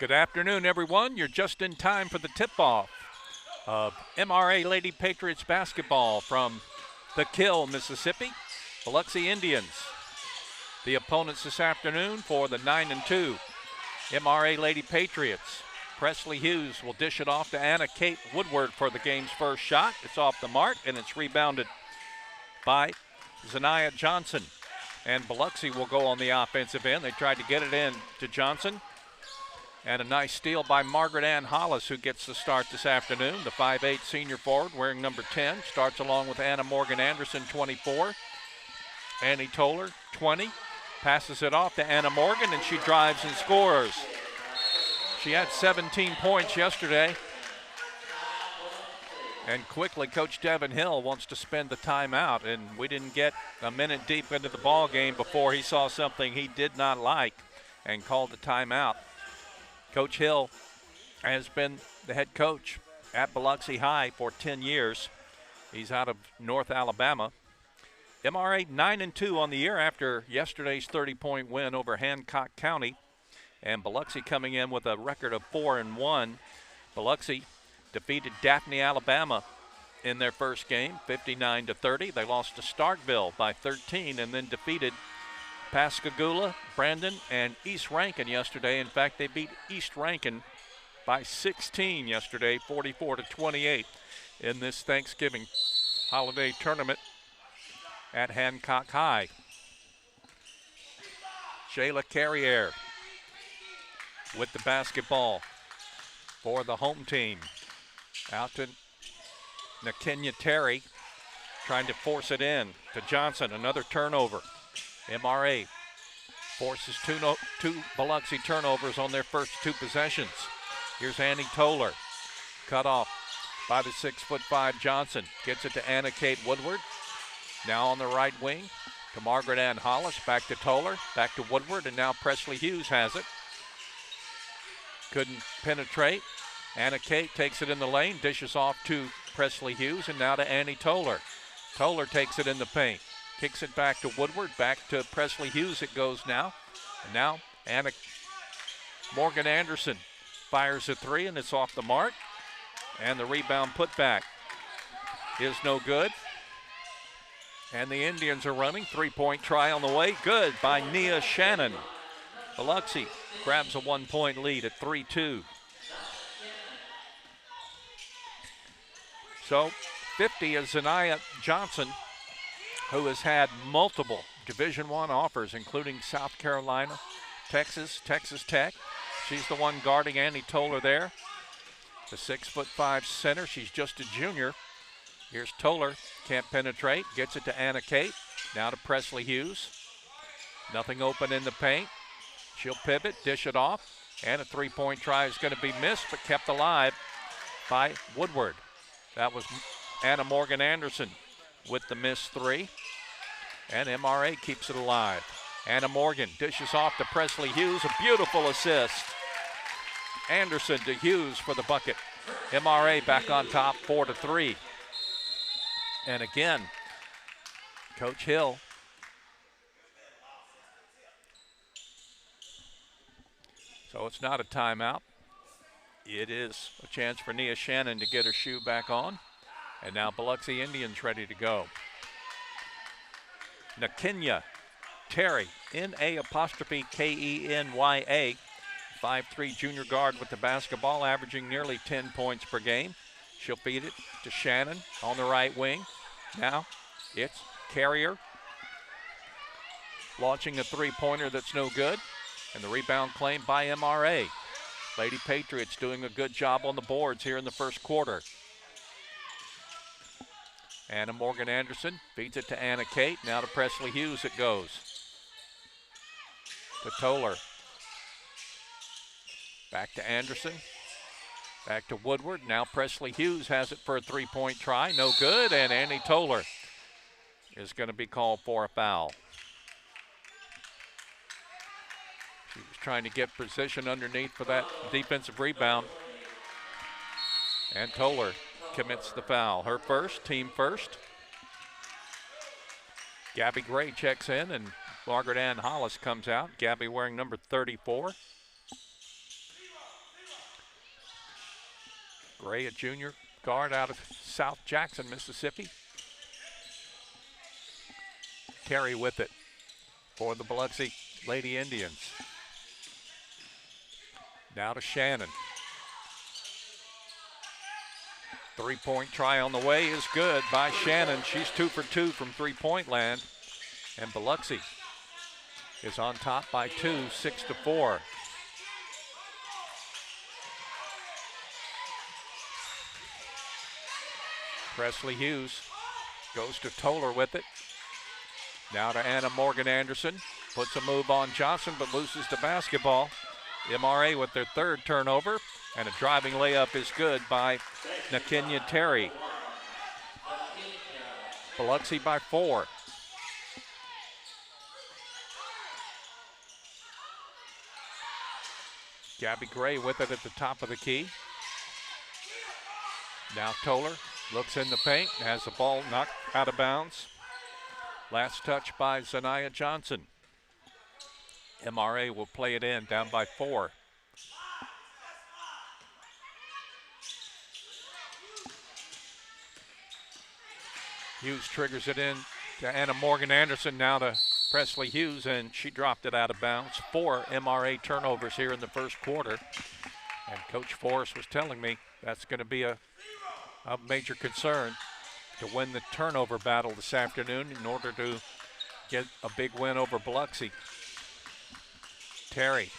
Good afternoon, everyone. You're just in time for the tip-off of MRA Lady Patriots basketball from the Kill, Mississippi, Biloxi Indians. The opponents this afternoon for the 9-2 MRA Lady Patriots. Presley Hughes will dish it off to Anna Kate Woodward for the game's first shot. It's off the mark, and it's rebounded by Zanaya Johnson. And Biloxi will go on the offensive end. They tried to get it in to Johnson. And a nice steal by Margaret Ann Hollis, who gets the start this afternoon. The 5'8 senior forward wearing number 10. Starts along with Anna Morgan Anderson, 24. Annie Toller, 20. Passes it off to Anna Morgan, and she drives and scores. She had 17 points yesterday. And quickly, Coach Devin Hill wants to spend the timeout, and we didn't get a minute deep into the ball game before he saw something he did not like and called the timeout. Coach Hill has been the head coach at Biloxi High for 10 years. He's out of North Alabama. MRA 9-2 on the year after yesterday's 30-point win over Hancock County. And Biloxi coming in with a record of 4-1. Biloxi defeated Daphne, Alabama in their first game, 59-30. They lost to Starkville by 13 and then defeated Pascagoula, Brandon, and East Rankin yesterday. In fact, they beat East Rankin by 16 yesterday, 44-28 in this Thanksgiving holiday tournament at Hancock High. Shayla Carriere with the basketball for the home team. Out to Nakenya Terry, trying to force it in to Johnson. Another turnover. MRA forces two Biloxi turnovers on their first two possessions. Here's Annie Toller. Cut off by the 6'5" Johnson. Gets it to Anna Kate Woodward. Now on the right wing to Margaret Ann Hollis. Back to Toller. Back to Woodward. And now Presley Hughes has it. Couldn't penetrate. Anna Kate takes it in the lane. Dishes off to Presley Hughes. And now to Annie Toller. Toller takes it in the paint. Kicks it back to Woodward, back to Presley Hughes it goes now. And now Anna Morgan Anderson fires a three, and it's off the mark. And the rebound put back is no good. And the Indians are running. Three-point try on the way. Good by Nia Shannon. Biloxi grabs a 1-point lead at 3-2. So 50 is Zanaya Johnson, who has had multiple Division I offers, including South Carolina, Texas, Texas Tech. She's the one guarding Annie Toller there. The 6'5" center. She's just a junior. Here's Toller. Can't penetrate. Gets it to Anna Kate. Now to Presley Hughes. Nothing open in the paint. She'll pivot, dish it off. And a three-point try is going to be missed, but kept alive by Woodward. That was Anna Morgan Anderson with the missed three. And MRA keeps it alive. Anna Morgan dishes off to Presley Hughes. A beautiful assist. Anderson to Hughes for the bucket. MRA back on top, 4-3. And again, Coach Hill so it's not a timeout. It is a chance for Nia Shannon to get her shoe back on. And now Biloxi Indians ready to go. Nakenya Terry, N-A'' Kenya, 5'3" junior guard with the basketball, averaging nearly 10 points per game. She'll feed it to Shannon on the right wing. Now it's Carrier launching a three-pointer that's no good. And the rebound claimed by MRA. Lady Patriots doing a good job on the boards here in the first quarter. Anna Morgan Anderson feeds it to Anna Kate. Now to Presley Hughes it goes. To Toller. Back to Anderson. Back to Woodward. Now Presley Hughes has it for a three-point try. No good. And Annie Toller is going to be called for a foul. She was trying to get position underneath for that defensive rebound. And Toller commits the foul. Her first, team first. Gabby Gray checks in, and Margaret Ann Hollis comes out. Gabby wearing number 34. Gray, a junior guard out of South Jackson, Mississippi. Terry with it for the Biloxi Lady Indians. Now to Shannon. Three-point try on the way is good by Shannon. She's 2 for 2 from three-point land. And Biloxi is on top by 2, 6-4. Presley Hughes goes to Toller with it. Now to Anna Morgan Anderson. Puts a move on Johnson but loses the basketball. MRA with their third turnover. And a driving layup is good by Nakenya Terry. Biloxi by 4. Gabby Gray with it at the top of the key. Now Toller looks in the paint, has the ball knocked out of bounds. Last touch by Zanaya Johnson. MRA will play it in, down by 4. Hughes triggers it in to Anna Morgan Anderson, now to Presley Hughes, and she dropped it out of bounds. 4 MRA turnovers here in the first quarter. And Coach Forrest was telling me that's going to be a major concern to win the turnover battle this afternoon in order to get a big win over Biloxi. Terry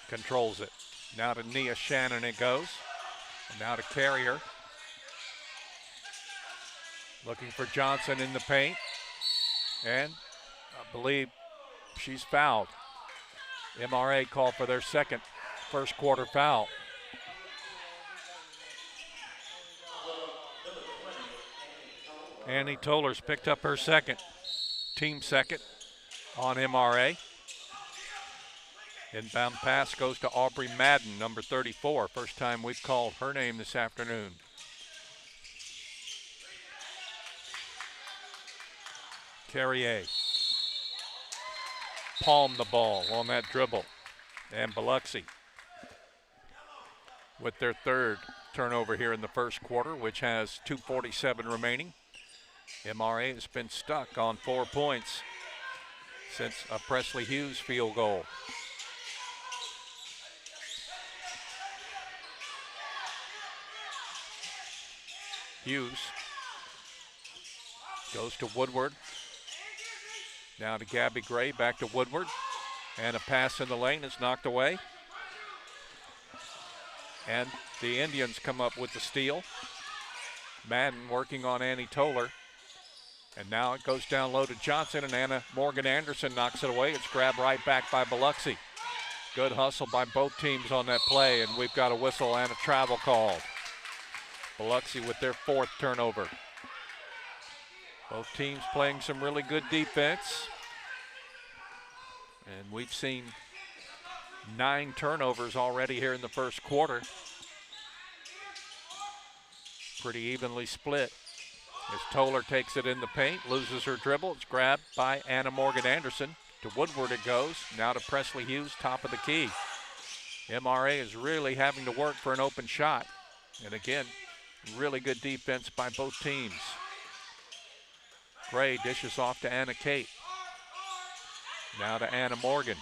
controls it. Now to Nia Shannon it goes. And now to Carrier. Looking for Johnson in the paint. And I believe she's fouled. MRA called for their second first quarter foul. Annie Toller's picked up her second, team second on MRA. Inbound pass goes to Aubrey Madden, number 34. First time we've called her name this afternoon. Carrier palmed the ball on that dribble. And Biloxi with their third turnover here in the first quarter, which has 2:47 remaining. MRA has been stuck on 4 points since a Presley Hughes field goal. Hughes goes to Woodward. Now to Gabby Gray, back to Woodward. And a pass in the lane is knocked away. And the Indians come up with the steal. Madden working on Annie Toller. And now it goes down low to Johnson, and Anna Morgan Anderson knocks it away. It's grabbed right back by Biloxi. Good hustle by both teams on that play, and we've got a whistle and a travel called. Biloxi with their 4th turnover. Both teams playing some really good defense. And we've seen 9 turnovers already here in the first quarter. Pretty evenly split. As Toller takes it in the paint, loses her dribble. It's grabbed by Anna Morgan Anderson. To Woodward it goes. Now to Presley Hughes, top of the key. MRA is really having to work for an open shot. And again, really good defense by both teams. Gray dishes off to Anna Kate. Now to Anna Morgan.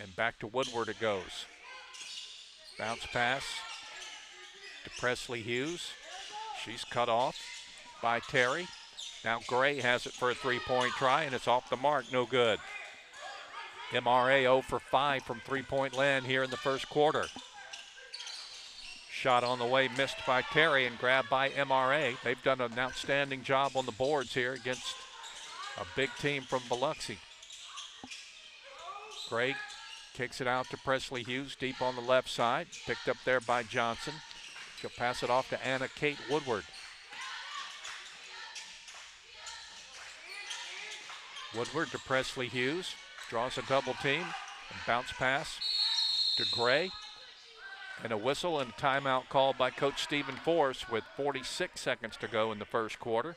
And back to Woodward it goes. Bounce pass to Presley Hughes. She's cut off by Terry. Now Gray has it for a 3-point try, and it's off the mark, no good. MRA 0 for 5 from 3-point land here in the first quarter. Shot on the way missed by Terry and grabbed by MRA. They've done an outstanding job on the boards here against a big team from Biloxi. Gray kicks it out to Presley Hughes deep on the left side. Picked up there by Johnson. She'll pass it off to Anna Kate Woodward. Woodward to Presley Hughes. Draws a double team. And bounce pass to Gray. And a whistle and a timeout called by Coach Stephen Forrest with 46 seconds to go in the first quarter.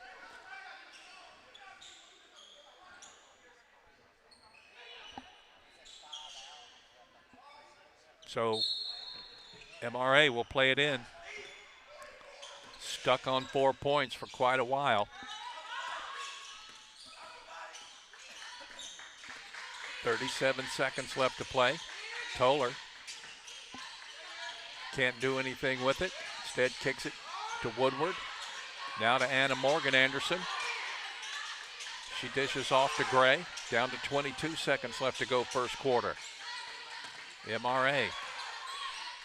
So MRA will play it in. stuck on 4 points for quite a while. 37 seconds left to play. Toller can't do anything with it. Instead kicks it to Woodward. Now to Anna Morgan Anderson. She dishes off to Gray. Down to 22 seconds left to go first quarter. The MRA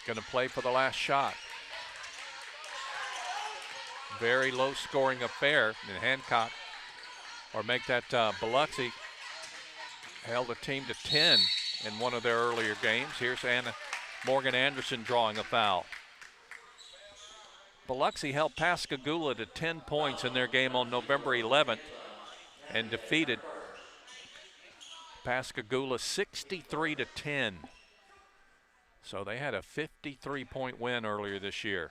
going to play for the last shot. Very low scoring affair. And Hancock, or make that Biloxi, held a team to 10 in one of their earlier games. Here's Anna Morgan Anderson drawing a foul. Biloxi held Pascagoula to 10 points in their game on November 11th and defeated Pascagoula 63-10. So they had a 53-point win earlier this year.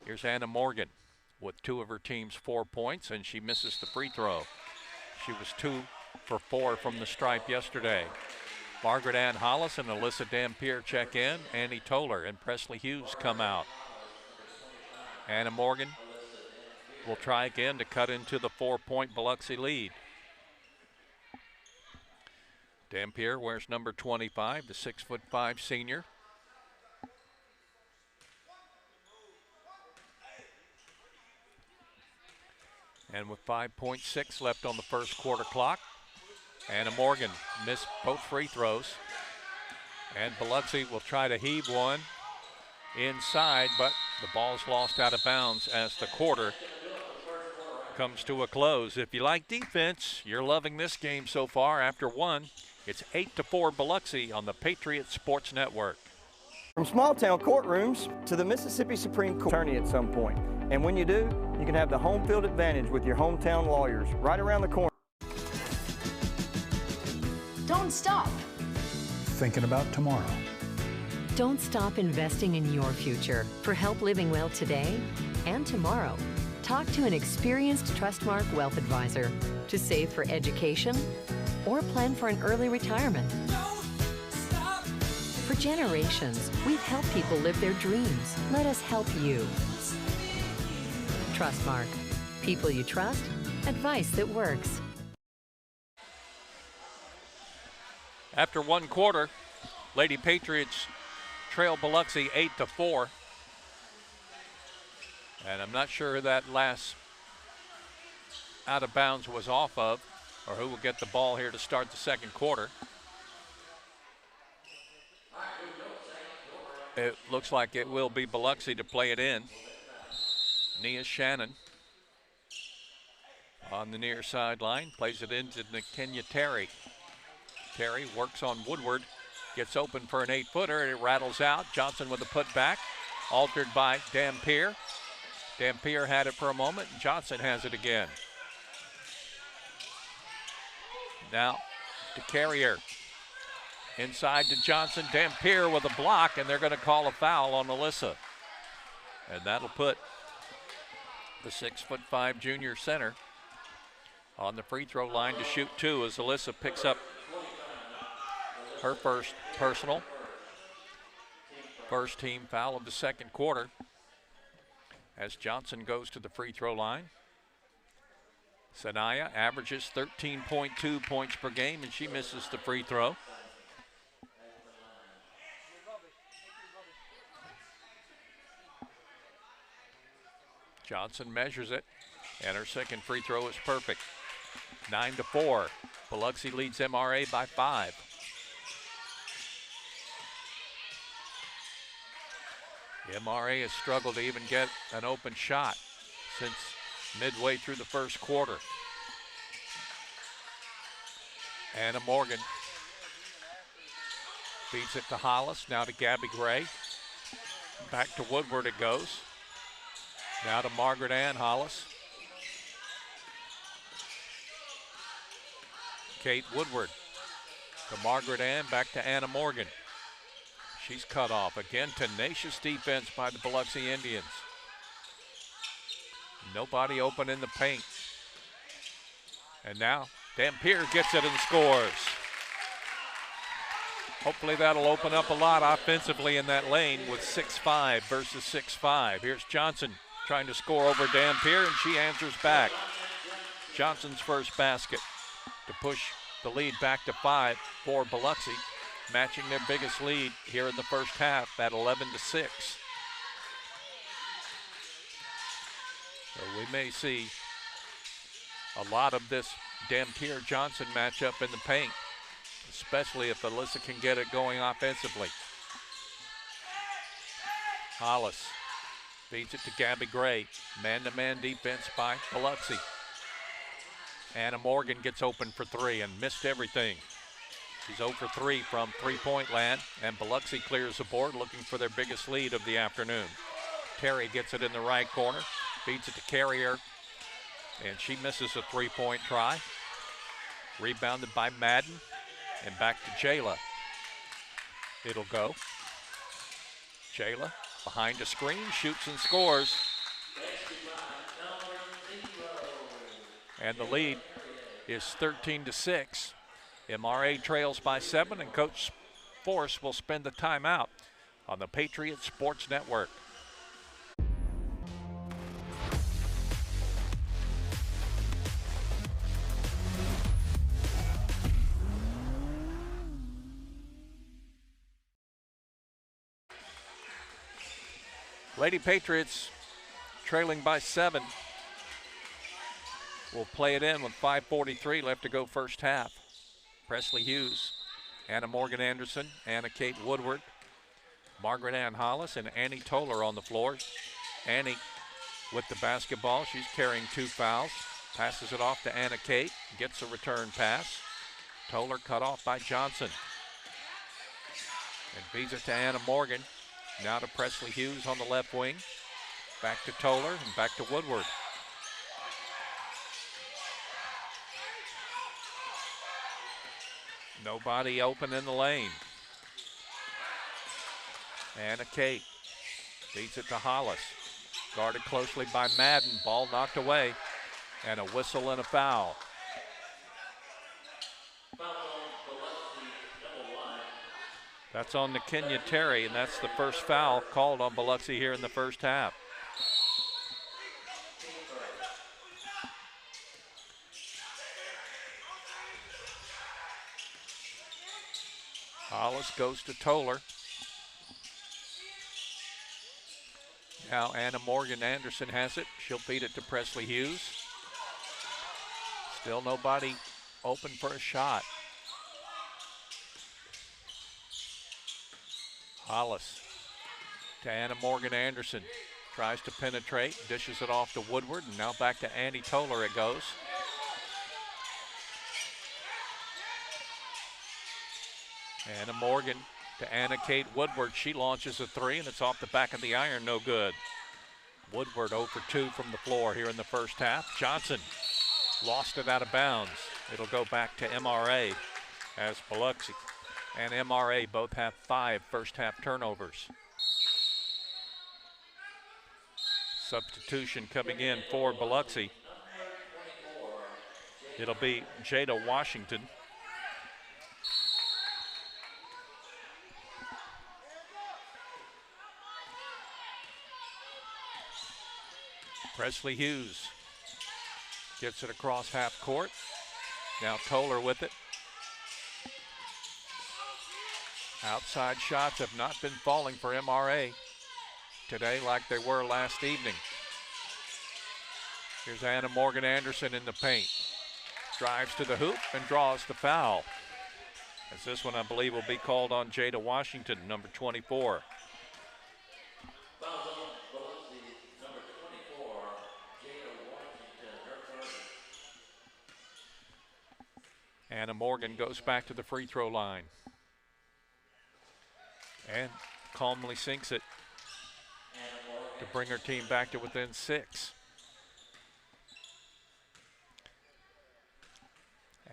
Here's Anna Morgan with 2 of her team's 4 points, and she misses the free throw. She was 2 for 4 from the stripe yesterday. Margaret Ann Hollis and Alyssa Dampier check in. Annie Toller and Presley Hughes come out. Anna Morgan will try again to cut into the 4-point Biloxi lead. Dampier wears number 25, the 6'5" senior. And with 5.6 left on the first quarter clock, Anna Morgan missed both free throws. And Biloxi will try to heave one inside, but the ball's lost out of bounds as the quarter comes to a close. If you like defense, you're loving this game so far. After one, it's 8-4 Biloxi on the Patriot Sports Network. From small town courtrooms to the Mississippi Supreme Court attorney at some point. And when you do, you can have the home field advantage with your hometown lawyers right around the corner. Don't stop thinking about tomorrow. Don't stop investing in your future. For help living well today and tomorrow, talk to an experienced Trustmark wealth advisor to save for education or plan for an early retirement. For generations, we've helped people live their dreams. Let us help you. Trustmark. People you trust, advice that works. After one quarter, Lady Patriots trail Biloxi 8-4. And I'm not sure who that last out of bounds was off of, or who will get the ball here to start the second quarter. It looks like it will be Biloxi to play it in. Nia Shannon on the near sideline, plays it into Kenya Terry. Terry works on Woodward, gets open for an 8-footer, and it rattles out. Johnson with a putback, altered by Dampier. Dampier had it for a moment, and Johnson has it again. Now to Carrier. Inside to Johnson, Dampier with a block, and they're going to call a foul on Alyssa. And that'll put the 6'5" junior center on the free throw line to shoot 2 as Alyssa picks up her first personal. First team foul of the second quarter as Johnson goes to the free throw line. Sanaya averages 13.2 points per game, and she misses the free throw. Johnson measures it, and her second free throw is perfect. 9-4. Biloxi leads MRA by 5. The MRA has struggled to even get an open shot since midway through the first quarter. Anna Morgan feeds it to Hollis, now to Gabby Gray. Back to Woodward it goes. Now to Margaret Ann Hollis. Kate Woodward to Margaret Ann, back to Anna Morgan. She's cut off. Again, tenacious defense by the Biloxi Indians. Nobody open in the paint. And now Dampier gets it and scores. Hopefully that'll open up a lot offensively in that lane with 6'5" versus 6'5". Here's Johnson trying to score over Dampier, and she answers back. Johnson's first basket to push the lead back to 5 for Biloxi, matching their biggest lead here in the first half at 11-6. So we may see a lot of this Dampier-Johnson matchup in the paint, especially if Alyssa can get it going offensively. Hollis feeds it to Gabby Gray. Man-to-man defense by Biloxi. Anna Morgan gets open for 3 and missed everything. She's 0 for 3 from three-point land, and Biloxi clears the board looking for their biggest lead of the afternoon. Terry gets it in the right corner, feeds it to Carrier, and she misses a three-point try. Rebounded by Madden, and back to Jayla. It'll go. Jayla behind a screen, shoots and scores. And the lead is 13-6. MRA trails by 7, and Coach Force will spend the timeout on the Patriot Sports Network. Lady Patriots trailing by 7. Will play it in with 5:43 left to go first half. Presley Hughes, Anna Morgan Anderson, Anna Kate Woodward, Margaret Ann Hollis, and Annie Toller on the floor. Annie with the basketball. She's carrying 2 fouls. Passes it off to Anna Kate. Gets a return pass. Toller cut off by Johnson. And feeds it to Anna Morgan. Now to Presley Hughes on the left wing. Back to Toller and back to Woodward. Nobody open in the lane. Anna Kate feeds it to Hollis. Guarded closely by Madden. Ball knocked away. And a whistle and a foul. That's on Nakenya Terry, and that's the first foul called on Biloxi here in the first half. Hollis goes to Toller. Now Anna Morgan Anderson has it. She'll feed it to Presley Hughes. Still nobody open for a shot. Hollis to Anna Morgan Anderson. Tries to penetrate, dishes it off to Woodward, and now back to Annie Toller it goes. Anna Morgan to Anna Kate Woodward. She launches a 3, and it's off the back of the iron, no good. Woodward 0 for 2 from the floor here in the first half. Johnson lost it out of bounds. It'll go back to MRA as Biloxi and MRA both have 5 first half turnovers. Substitution coming in for Biloxi. It'll be Jada Washington. Presley Hughes gets it across half court. Now Toller with it. Outside shots have not been falling for MRA today like they were last evening. Here's Anna Morgan Anderson in the paint. Drives to the hoop and draws the foul. As this one, I believe, will be called on Jada Washington, number 24. Anna Morgan goes back to the free throw line and calmly sinks it to bring her team back to within 6.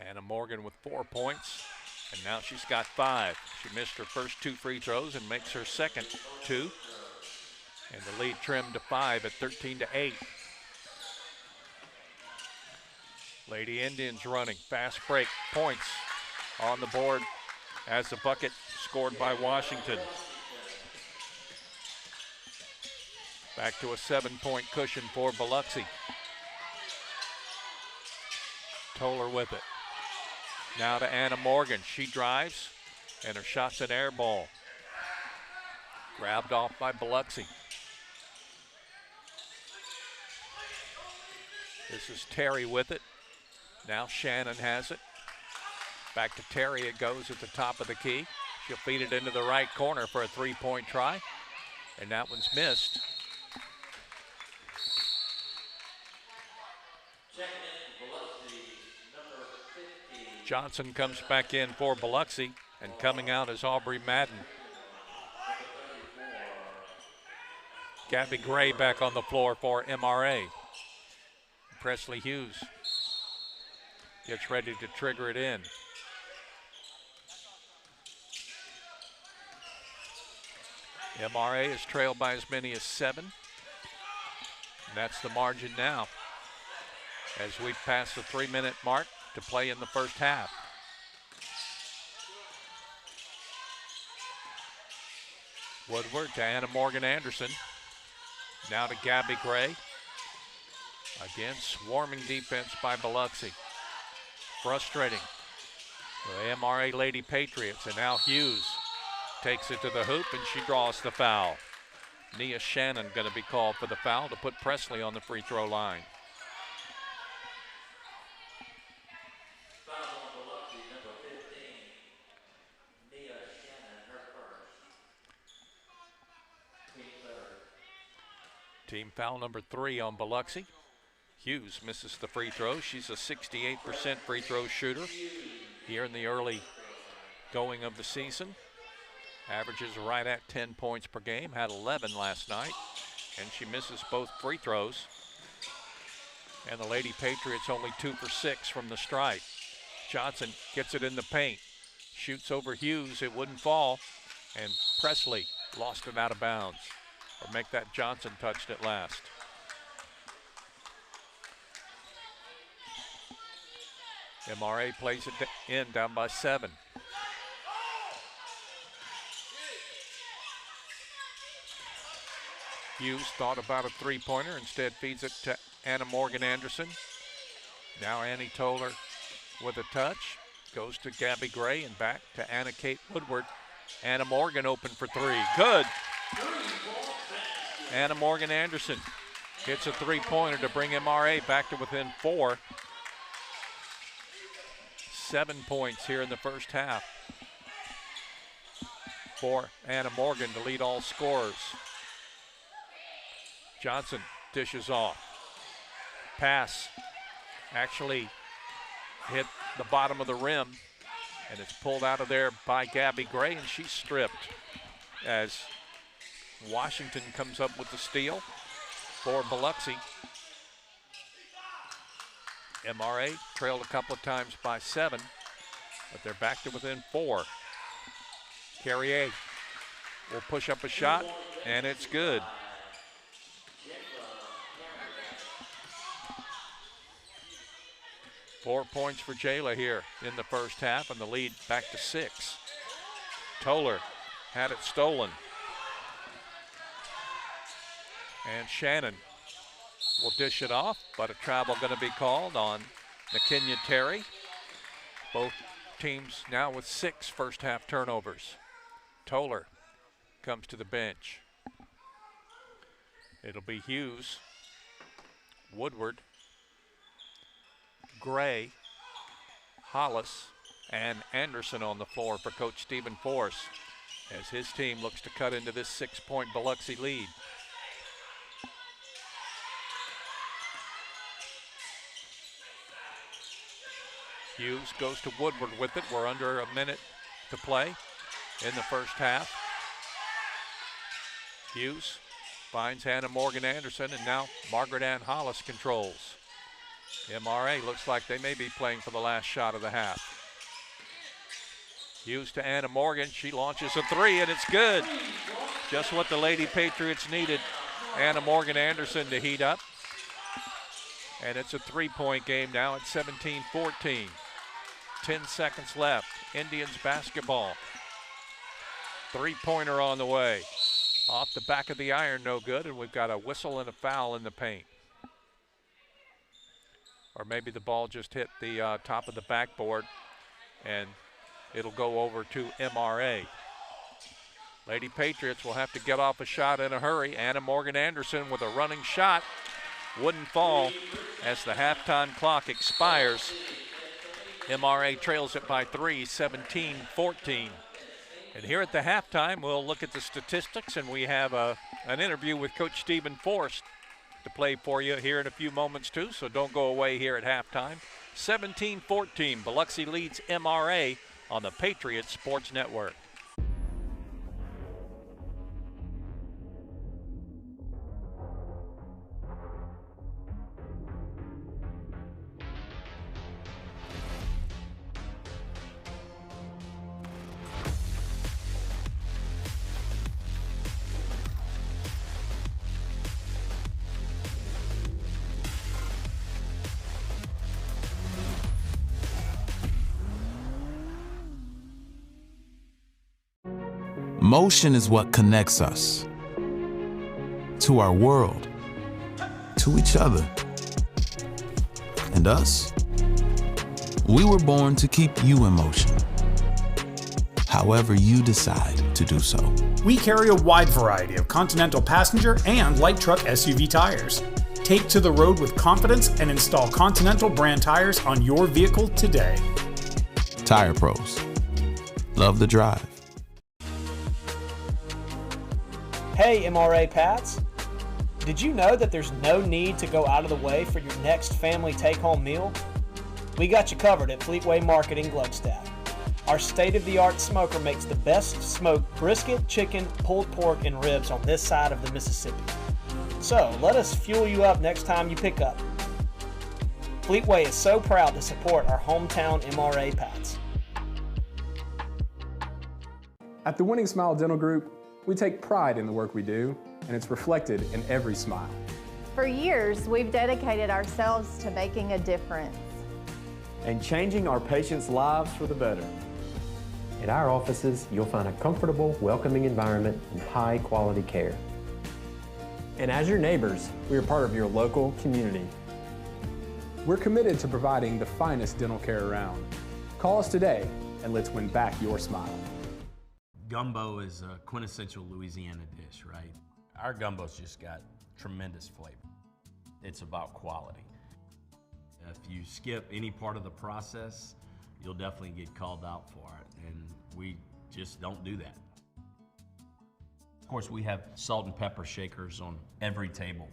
Anna Morgan with 4 points, and now she's got 5. She missed her first 2 free throws and makes her second 2. And the lead trimmed to 5 at 13-8. Lady Indians running, fast break, points on the board as the bucket scored by Washington. Back to a 7-point cushion for Biloxi. Toller with it. Now to Anna Morgan. She drives, and her shot's an air ball. Grabbed off by Biloxi. This is Terry with it. Now Shannon has it. Back to Terry it goes at the top of the key. She'll feed it into the right corner for a 3-point try. And that one's missed. Johnson comes back in for Biloxi, and coming out is Aubrey Madden. Gabby Gray back on the floor for MRA. Presley Hughes gets ready to trigger it in. MRA is trailed by as many as 7. And that's the margin now as we pass the 3-minute mark to play in the first half. Woodward to Anna Morgan Anderson. Now to Gabby Gray. Again, swarming defense by Biloxi. Frustrating. The MRA Lady Patriots, and now Hughes takes it to the hoop, and she draws the foul. Nia Shannon going to be called for the foul to put Presley on the free throw line. Team foul number 3 on Biloxi. Hughes misses the free throw. She's a 68% free throw shooter here in the early going of the season. Averages right at 10 points per game, had 11 last night, and she misses both free throws. And the Lady Patriots only 2 for 6 from the stripe. Johnson gets it in the paint, shoots over Hughes, it wouldn't fall, and Presley lost it out of bounds. Or make that Johnson touched it last. MRA plays it in, down by 7. Hughes thought about a 3-pointer, instead feeds it to Anna Morgan Anderson. Now Annie Toller with a touch. Goes to Gabby Gray and back to Anna Kate Woodward. Anna Morgan open for 3. Good. Anna Morgan Anderson hits a 3-pointer to bring MRA back to within 4. 7 points here in the first half for Anna Morgan to lead all scorers. Johnson dishes off. Pass actually hit the bottom of the rim, and it's pulled out of there by Gabby Gray, and she's stripped as Washington comes up with the steal for Biloxi. MRA trailed a couple of times by 7, but they're back to within 4. Carrier will push up a shot, and it's good. Four points for Jayla here in the first half, and the lead back to 6. Toller had it stolen. And Shannon will dish it off, but a travel going to be called on Nakenya Terry. Both teams now with 6 first half turnovers. Toller comes to the bench. It'll be Hughes, Woodward, Gray, Hollis, and Anderson on the floor for Coach Stephen Force as his team looks to cut into this 6-point Biloxi lead. Hughes goes to Woodward with it. We're under a minute to play in the first half. Hughes finds Hannah Morgan Anderson, and now Margaret Ann Hollis controls. MRA looks like they may be playing for the last shot of the half. Hughes to Anna Morgan. She launches a 3, and it's good. Just what the Lady Patriots needed. Anna Morgan Anderson to heat up. And it's a 3-point game now at 17-14. 10 seconds left. Indians basketball. 3-pointer on the way. Off the back of the iron, no good, and we've got a whistle and a foul in the paint. Or maybe the ball just hit the top of the backboard, and it'll go over to MRA. Lady Patriots will have to get off a shot in a hurry. Anna Morgan Anderson with a running shot. Wouldn't fall as the halftime clock expires. MRA trails it by 3, 17-14. And here at the halftime, we'll look at the statistics, and we have an interview with Coach Stephen Forrest to play for you here in a few moments too, so don't go away here at halftime. 17-14, Biloxi leads MRA on the Patriot Sports Network. Motion is what connects us to our world, to each other, and us. We were born to keep you in motion, however you decide to do so. We carry a wide variety of Continental passenger and light truck SUV tires. Take to the road with confidence and install Continental brand tires on your vehicle today. Tire Pros. Love the drive. Hey MRA Pats, did you know that there's no need to go out of the way for your next family take-home meal? We got you covered at Fleetway Market in Gluckstadt. Our state-of-the-art smoker makes the best smoked brisket, chicken, pulled pork, and ribs on this side of the Mississippi. So let us fuel you up next time you pick up. Fleetway is so proud to support our hometown MRA Pats. At the Winning Smile Dental Group, we take pride in the work we do, and it's reflected in every smile. For years, we've dedicated ourselves to making a difference and changing our patients' lives for the better. At our offices, you'll find a comfortable, welcoming environment and high-quality care. And as your neighbors, we are part of your local community. We're committed to providing the finest dental care around. Call us today, and let's win back your smile. Gumbo is a quintessential Louisiana dish, right? Our gumbo's just got tremendous flavor. It's about quality. If you skip any part of the process, you'll definitely get called out for it, and we just don't do that. Of course, we have salt and pepper shakers on every table,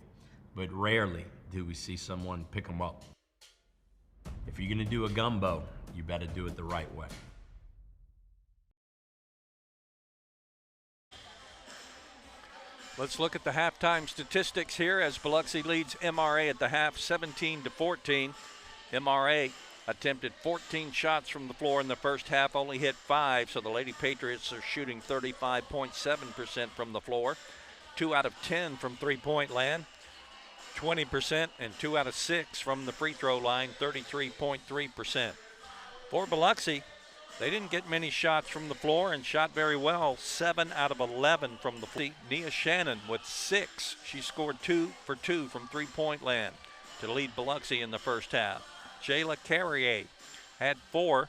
but rarely do we see someone pick them up. If you're gonna do a gumbo, you better do it the right way. Let's look at the halftime statistics here as Biloxi leads MRA at the half 17-14. MRA attempted 14 shots from the floor in the first half, only hit 5, so the Lady Patriots are shooting 35.7% from the floor. 2 out of 10 from three-point land, 20%, and 2 out of 6 from the free throw line, 33.3%. For Biloxi, they didn't get many shots from the floor and shot very well. 7 out of 11 from the floor. Nia Shannon with 6. She scored 2 for 2 from three-point land to lead Biloxi in the first half. Jayla Carrier had 4.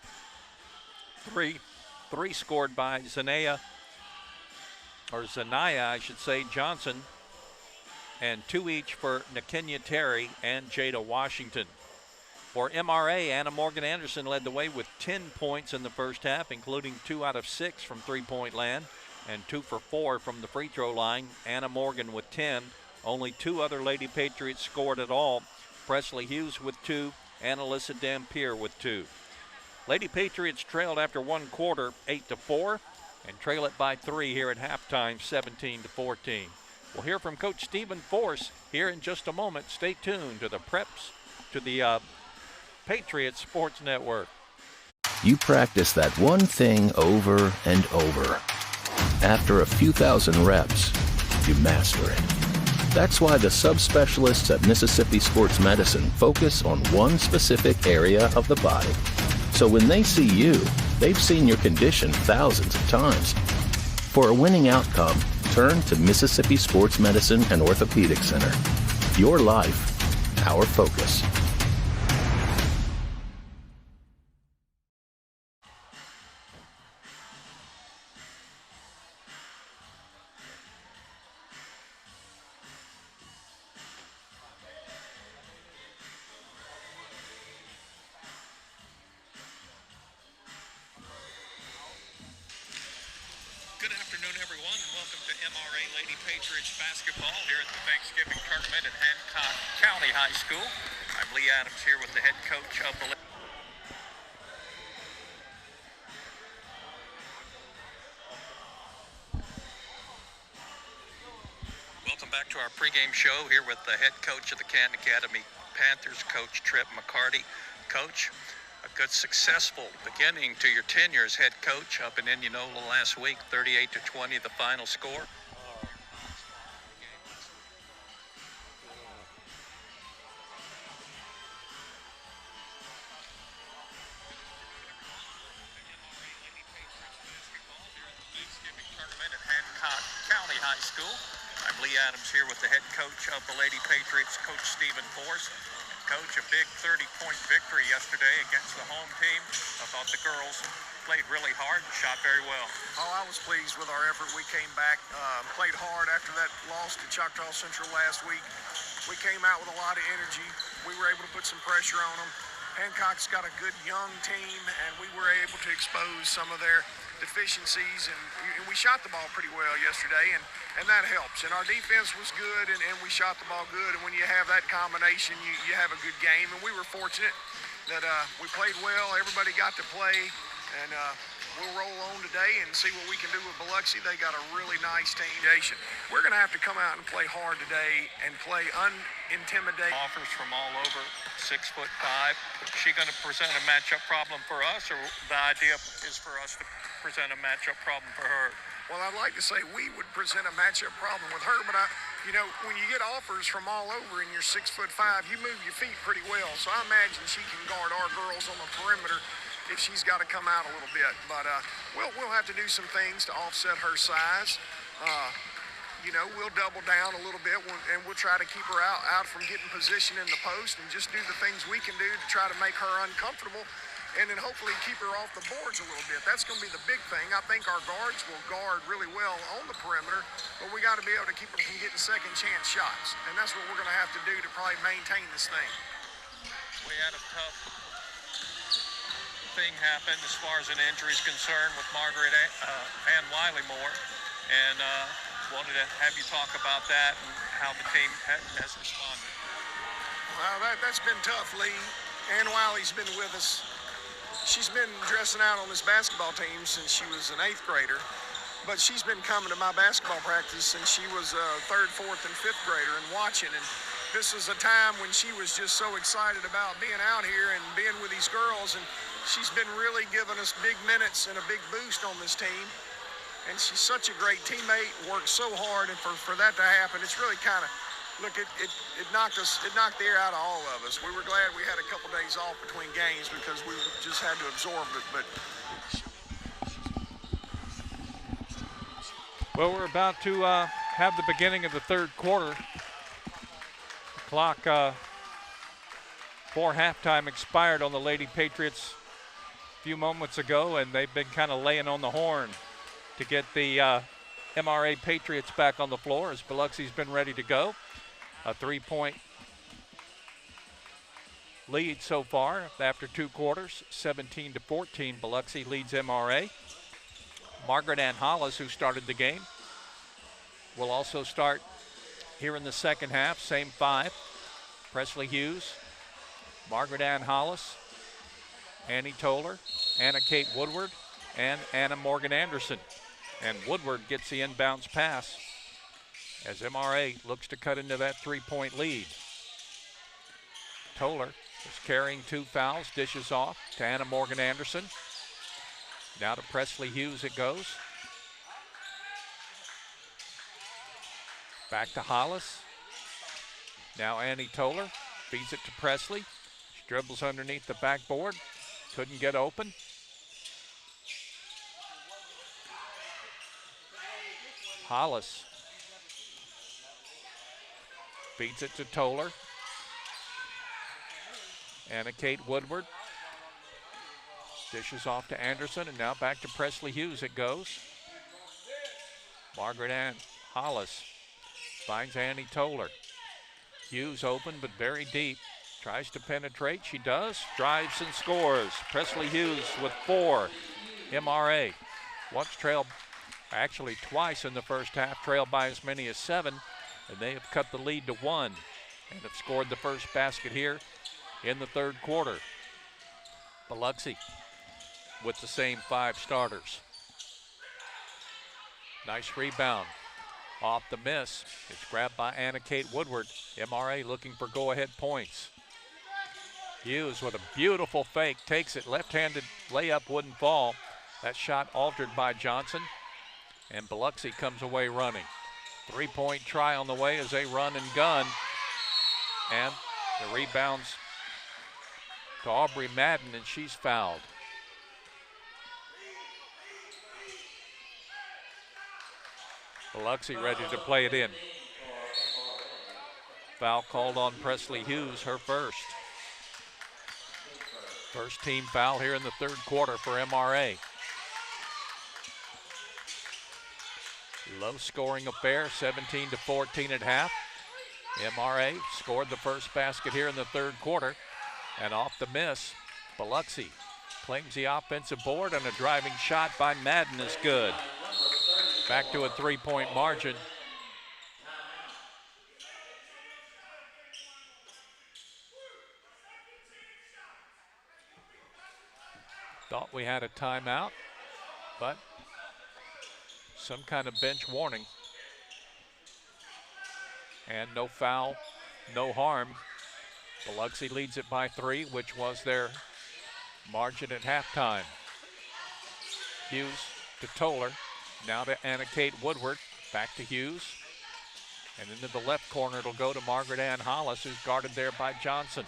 3 scored by Zanaya Johnson, and 2 each for Nakenya Terry and Jada Washington. For MRA, Anna Morgan Anderson led the way with 10 points in the first half, including 2 out of 6 from three-point land and 2 for 4 from the free throw line. Anna Morgan with 10. Only 2 other Lady Patriots scored at all. Presley Hughes with 2 and Alyssa Dampier with 2. Lady Patriots trailed after one quarter 8-4 and trail it by 3 here at halftime 17-14. We'll hear from Coach Stephen Force here in just a moment. Stay tuned to the Patriot Sports Network. You practice that one thing over and over. After a few thousand reps, you master it. That's why the subspecialists at Mississippi Sports Medicine focus on one specific area of the body. So when they see you, they've seen your condition thousands of times. For a winning outcome, turn to Mississippi Sports Medicine and Orthopedic Center. Your life, our focus. Good afternoon, everyone, and welcome to MRA Lady Patriots basketball here at the Thanksgiving tournament at Hancock County High School. I'm Lee Adams here with the head coach of the Welcome back to our pregame show here with the head coach of the Canton Academy Panthers, Coach Trip McCarty. Coach, a good successful beginning to your tenure as head coach up in Indianola last week, 38-20 the final score. Tournament at Hancock County High School. I'm Lee Adams here with the head coach of the Lady Patriots, Coach Stephen Forrest. Coach, a big 30-point victory yesterday against the home team. I thought the girls played really hard and shot very well. Oh, I was pleased with our effort. We came back, played hard after that loss to Choctaw Central last week. We came out with a lot of energy. We were able to put some pressure on them. Hancock's got a good young team, and we were able to expose some of their deficiencies, and we shot the ball pretty well yesterday, and that helps. And our defense was good, and we shot the ball good, and when you have that combination, you have a good game. And we were fortunate that we played well, everybody got to play, and we'll roll on today and see what we can do with Biloxi. They got a really nice team. We're going to have to come out and play hard today and play unintimidated. Offers from all over, 6'5". Is she going to present a matchup problem for us, or the idea is for us to present a matchup problem for her? Well, I'd like to say we would present a matchup problem with her, but when you get offers from all over and you're 6'5", you move your feet pretty well. So I imagine she can guard our girls on the perimeter if she's got to come out a little bit. But we'll have to do some things to offset her size. We'll double down a little bit, and we'll try to keep her out from getting position in the post and just do the things we can do to try to make her uncomfortable, and then hopefully keep her off the boards a little bit. That's going to be the big thing. I think our guards will guard really well on the perimeter, but we got to be able to keep them from getting second chance shots, and that's what we're going to have to do to probably maintain this thing. We had a tough thing happen as far as an injury is concerned with Margaret Ann Wiley Moore, and wanted to have you talk about that and how the team has responded. Well, that's been tough, Lee. Ann Wiley's been with us. She's been dressing out on this basketball team since she was an 8th grader, but she's been coming to my basketball practice since she was a 3rd, 4th, and 5th grader and watching. And this was a time when she was just so excited about being out here and being with these girls, and she's been really giving us big minutes and a big boost on this team. And she's such a great teammate, works so hard, and for that to happen, it's really kind of, look, it knocked the air out of all of us. We were glad we had a couple days off between games because we just had to absorb it. But well, we're about to have the beginning of the 3rd quarter. The clock for halftime expired on the Lady Patriots a few moments ago, and they've been kind of laying on the horn to get the MRA Patriots back on the floor as Biloxi's been ready to go. A 3-point lead so far after 2 quarters, 17-14. Biloxi leads MRA. Margaret Ann Hollis, who started the game, will also start here in the second half, same 5. Presley Hughes, Margaret Ann Hollis, Annie Toller, Anna Kate Woodward, and Anna Morgan Anderson. And Woodward gets the inbounds pass as MRA looks to cut into that 3-point lead. Toller is carrying 2 fouls, dishes off to Anna Morgan Anderson. Now to Presley Hughes it goes. Back to Hollis. Now Annie Toller feeds it to Presley. She dribbles underneath the backboard. Couldn't get open. Hollis feeds it to Toller. Anna Kate Woodward dishes off to Anderson, and now back to Presley Hughes it goes. Margaret Ann Hollis finds Annie Toller. Hughes open but very deep. Tries to penetrate. She does. Drives and scores. Presley Hughes with 4. MRA once trailed, actually twice in the first half, trailed by as many as 7, and they have cut the lead to 1 and have scored the first basket here in the third quarter. Biloxi with the same 5 starters. Nice rebound. Off the miss. It's grabbed by Anna Kate Woodward. MRA looking for go-ahead points. Hughes with a beautiful fake. Takes it. Left-handed layup wouldn't fall. That shot altered by Johnson. And Biloxi comes away running. 3-point try on the way as they run and gun. And the rebounds to Aubrey Madden, and she's fouled. Biloxi ready to play it in. Foul called on Presley Hughes, her first. First team foul here in the third quarter for MRA. Low scoring affair, 17-14 at half. MRA scored the first basket here in the third quarter. And off the miss, Biloxi claims the offensive board, and a driving shot by Madden is good. Back to a 3-point margin. Thought we had a timeout, but some kind of bench warning. And no foul, no harm. Biloxi leads it by 3, which was their margin at halftime. Hughes to Toller. Now to Anna Kate Woodward. Back to Hughes. And into the left corner it'll go to Margaret Ann Hollis, who's guarded there by Johnson.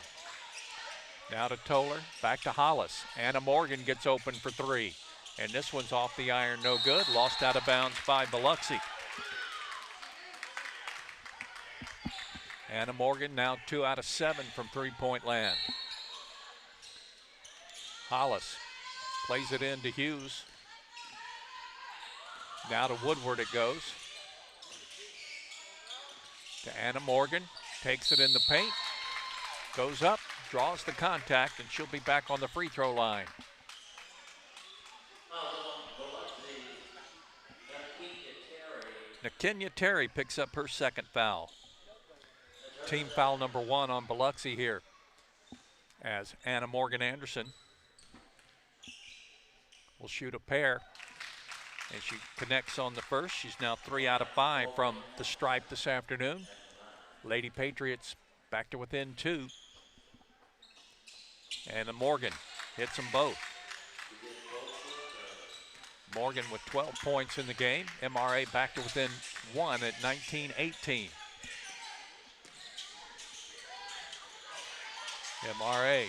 Now to Toller. Back to Hollis. Anna Morgan gets open for 3. And this one's off the iron, no good. Lost out of bounds by Biloxi. Anna Morgan now 2 out of 7 from 3-point land. Hollis plays it in to Hughes. Now to Woodward it goes. To Anna Morgan, takes it in the paint, goes up, draws the contact, and she'll be back on the free throw line. Nakenya Terry picks up her second foul. Team foul number 1 on Biloxi here, as Anna Morgan Anderson will shoot a pair, and she connects on the first. She's now 3 out of 5 from the stripe this afternoon. Lady Patriots back to within 2. Anna Morgan hits them both. Morgan with 12 points in the game. MRA back to within 1 at 19-18. MRA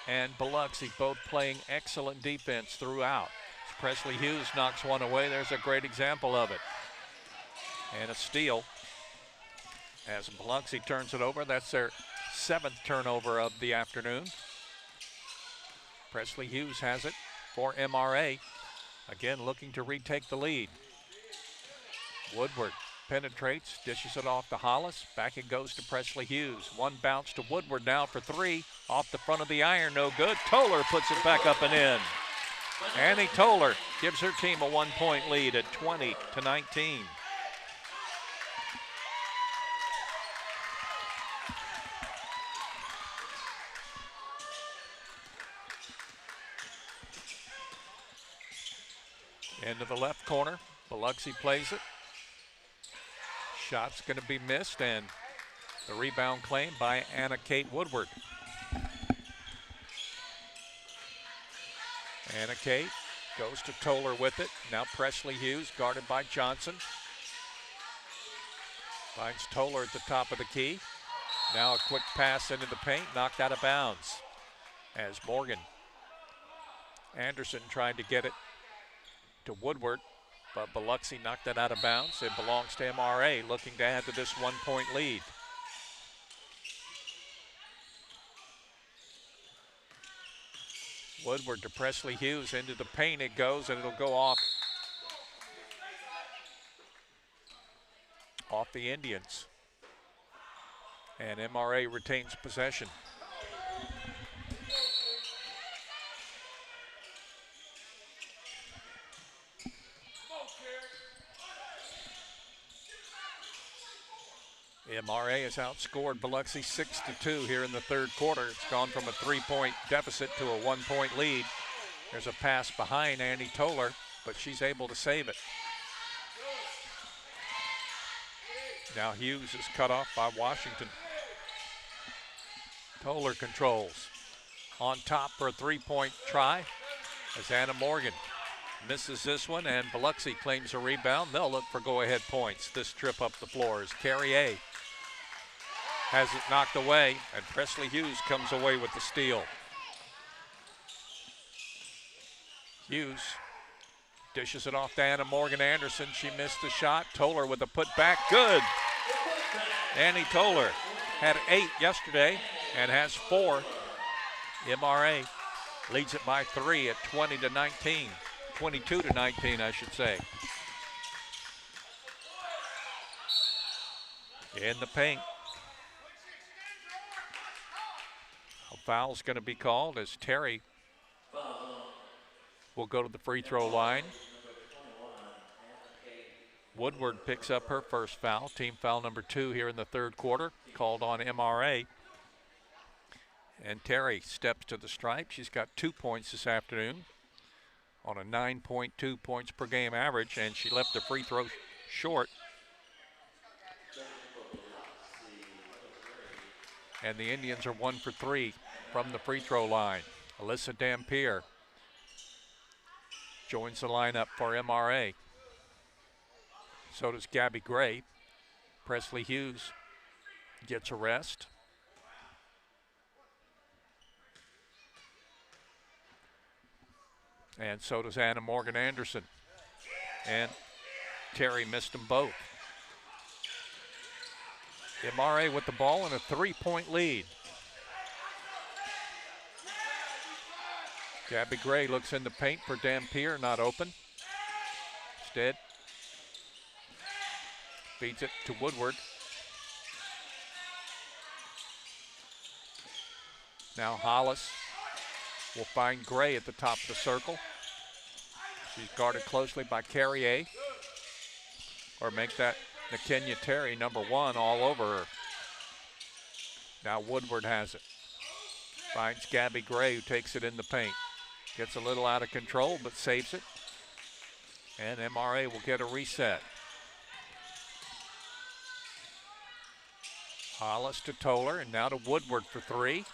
and Biloxi both playing excellent defense throughout. Presley Hughes knocks one away. There's a great example of it. And a steal as Biloxi turns it over. That's their 7th turnover of the afternoon. Presley Hughes has it for MRA. Again, looking to retake the lead. Woodward penetrates, dishes it off to Hollis. Back it goes to Presley Hughes. One bounce to Woodward now for 3. Off the front of the iron, no good. Toller puts it back up and in. Annie Toller gives her team a 1-point lead at 20-19. Into the left corner, Biloxi plays it. Shot's going to be missed, and the rebound claimed by Anna Kate Woodward. Anna Kate goes to Toller with it. Now Presley Hughes guarded by Johnson. Finds Toller at the top of the key. Now a quick pass into the paint, knocked out of bounds. As Morgan Anderson tried to get it to Woodward. but Biloxi knocked that out of bounds. It belongs to MRA, looking to add to this 1-point lead. Woodward to Presley Hughes, into the paint it goes, and it'll go off the Indians. And MRA retains possession. MRA has outscored Biloxi 6-2 here in the third quarter. It's gone from a 3-point deficit to a 1-point lead. There's a pass behind Annie Toller, but she's able to save it. Now Hughes is cut off by Washington. Toller controls. On top for a 3-point try as Anna Morgan misses this one, and Biloxi claims a rebound. They'll look for go-ahead points. This trip up the floor is Carrier has it knocked away, and Presley Hughes comes away with the steal. Hughes dishes it off to Anna Morgan Anderson. She missed the shot. Toller with a putback. Good. Annie Toller had 8 yesterday and has 4. MRA leads it by 3 at 20-19. 22-19, I should say. In the paint. A foul's going to be called as Terry will go to the free throw line. Woodward picks up her first foul, team foul number 2 here in the third quarter, called on MRA. And Terry steps to the stripe. She's got 2 points this afternoon on a 9.2 points per game average, and she left the free throw short. And the Indians are 1 for 3 from the free throw line. Alyssa Dampier joins the lineup for MRA. So does Gabby Gray. Presley Hughes gets a rest. And so does Anna Morgan Anderson. And Terry missed them both. MRA with the ball and a 3-point lead. Gabby Gray looks in the paint for Dampier, not open. Instead, feeds it to Woodward. Now Hollis will find Gray at the top of the circle. She's guarded closely by Carrier. Or make that Nakenya Terry, number 1, all over her. Now Woodward has it. Finds Gabby Gray, who takes it in the paint. Gets a little out of control, but saves it. And MRA will get a reset. Hollis to Toller, and now to Woodward for 3.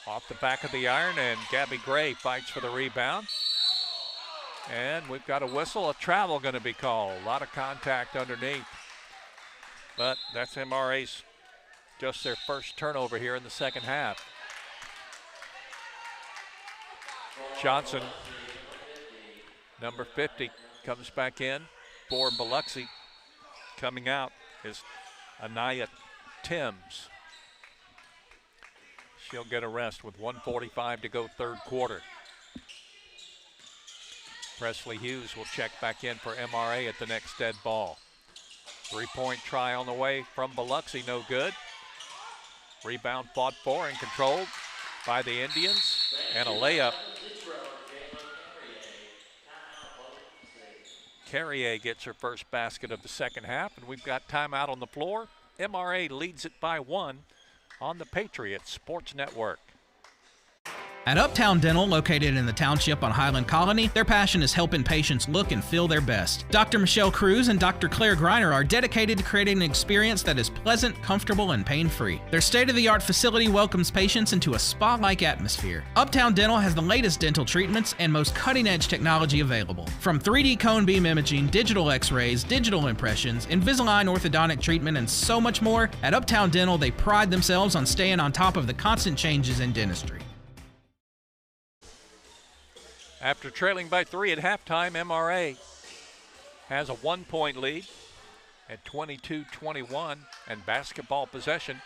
Off the back of the iron, and Gabby Gray fights for the rebound. And we've got a whistle, a travel going to be called. A lot of contact underneath. But that's MRA's just their first turnover here in the second half. Johnson, number 50, comes back in for Biloxi. Coming out is Anaya Timms. She'll get a rest with 1:45 to go third quarter. Presley Hughes will check back in for MRA at the next dead ball. 3-point try on the way from Biloxi, no good. Rebound fought for and controlled by the Indians, and a layup. Carrier gets her first basket of the second half, and we've got timeout on the floor. MRA leads it by 1 on the Patriot Sports Network. At Uptown Dental, located in the township on Highland Colony, their passion is helping patients look and feel their best. Dr. Michelle Cruz and Dr. Claire Greiner are dedicated to creating an experience that is pleasant, comfortable, and pain-free. Their state-of-the-art facility welcomes patients into a spa-like atmosphere. Uptown Dental has the latest dental treatments and most cutting-edge technology available. From 3D cone beam imaging, digital x-rays, digital impressions, Invisalign orthodontic treatment, and so much more, at Uptown Dental they pride themselves on staying on top of the constant changes in dentistry. After trailing by 3 at halftime, MRA has a 1-point lead at 22-21 and basketball possession.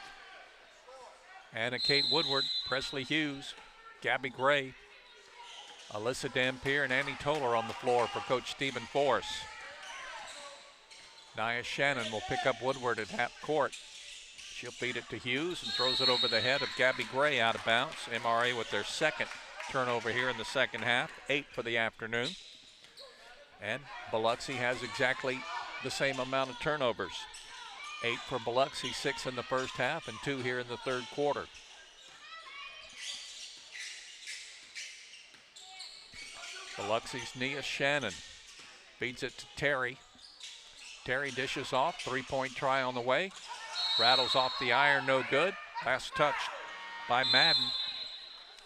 Anna Kate Woodward, Presley Hughes, Gabby Gray, Alyssa Dampier, and Annie Toller on the floor for Coach Stephen Force. Nia Shannon will pick up Woodward at half court. She'll feed it to Hughes and throws it over the head of Gabby Gray out of bounds. MRA with their second turnover here in the second half, 8 for the afternoon. And Biloxi has exactly the same amount of turnovers. 8 for Biloxi, 6 in the first half, and 2 here in the third quarter. Biloxi's Nia Shannon feeds it to Terry. Terry dishes off, 3-point try on the way. Rattles off the iron, no good. Last touch by Madden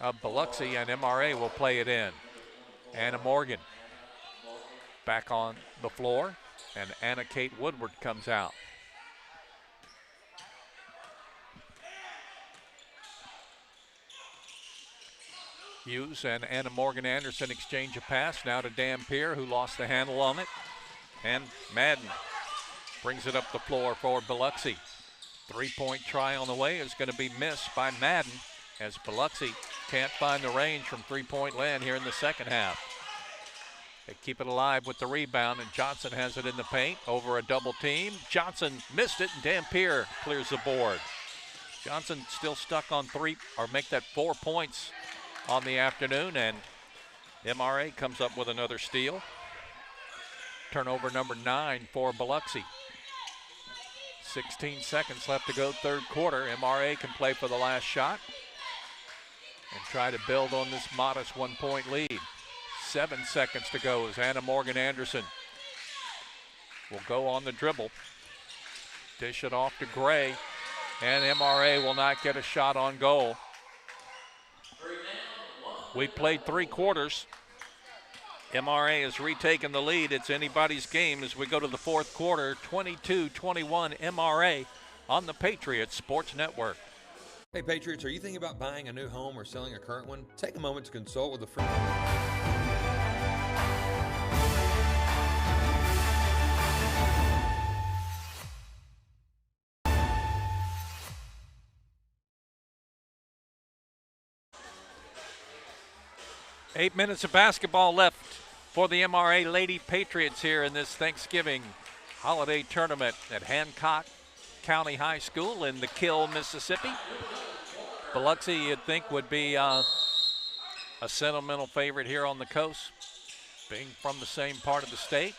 of Biloxi, and MRA will play it in. Anna Morgan back on the floor, and Anna Kate Woodward comes out. Hughes and Anna Morgan Anderson exchange a pass now to Dampier, who lost the handle on it. And Madden brings it up the floor for Biloxi. 3-point try on the way is going to be missed by Madden, as Biloxi can't find the range from 3-point land here in the second half. They keep it alive with the rebound, and Johnson has it in the paint over a double team. Johnson missed it, and Dampier clears the board. Johnson still stuck on 4 points on the afternoon, and MRA comes up with another steal. Turnover number 9 for Biloxi. 16 seconds left to go, third quarter. MRA can play for the last shot and try to build on this modest 1-point lead. 7 seconds to go as Anna Morgan Anderson will go on the dribble. Dish it off to Gray, and MRA will not get a shot on goal. We played 3 quarters. MRA has retaken the lead. It's anybody's game as we go to the fourth quarter. 22-21 MRA on the Patriot Sports Network. Hey Patriots, are you thinking about buying a new home or selling a current one? Take a moment to consult with a friend. Eight minutes of basketball left for the MRA Lady Patriots here in this Thanksgiving holiday tournament at Hancock County High School in the Kill, Mississippi. Biloxi, you'd think, would be a sentimental favorite here on the coast, being from the same part of the state.